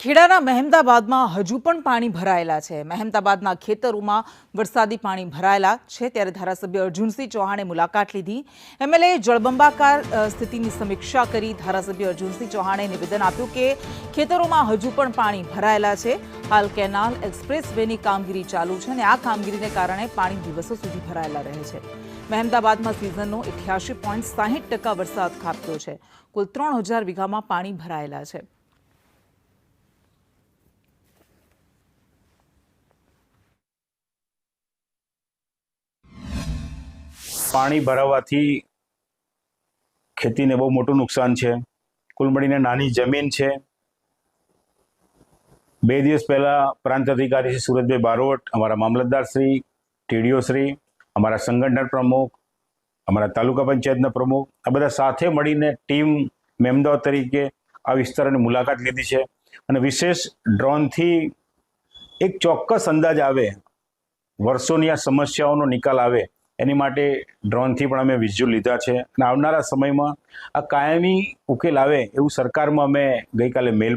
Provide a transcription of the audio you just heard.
ખેડાના મહેમદાબાદમાં હજુ પણ પાણી ભરાયેલા છે। મહેમદાબાદના ખેતરોમાં વરસાદી પાણી ભરાયેલા છે ત્યારે ધારાસભ્ય અર્જુનસિંહ ચૌહાણે મુલાકાત લીધી। એમએલએ જળબંબાકાર સ્થિતિની સમીક્ષા કરી। ધારાસભ્ય અર્જુનસિંહ ચૌહાણે નિવેદન આપ્યું કે ખેતરોમાં હજુ પણ પાણી ભરાયેલા છે। હાલ કેનાલ એક્સપ્રેસ વેની કામગીરી ચાલુ છે અને આ કામગીરીને કારણે પાણી દિવસો સુધી ભરાયેલા રહે છે। મહેમદાબાદમાં સિઝનનો 88.60% વરસાદ ખાબક્યો છે। કુલ 3000 વીઘામાં પાણી ભરાયેલા છે। પાણી ભરાવાથી ખેતીને બહુ મોટું નુકસાન છે। કુલ મળીને નાની જમીન છે। 2 દિવસ પહેલા પ્રાંત અધિકારી શ્રી સુરતભાઈ બારોટ, અમારા મામલતદાર શ્રી, ટીડીઓ શ્રી, અમારા સંગઠન પ્રમુખ, અમારા તાલુકા પંચાયતના પ્રમુખ, આ બધા સાથે મળીને ટીમ મહેમદાવાદ તરીકે આ વિસ્તારની મુલાકાત લીધી છે અને વિશેષ ડ્રોનથી એક ચોક્કસ અંદાજ આવે, વર્ષોની આ સમસ્યાઓનો નિકાલ આવે એની માટે ડ્રોનથી પણ અમે વિઝ્યુઅલ લીધા છે અને આવનારા સમયમાં આ કાયમી ઉકેલ આવે એવું સરકારમાં અમે ગઈકાલે મેલ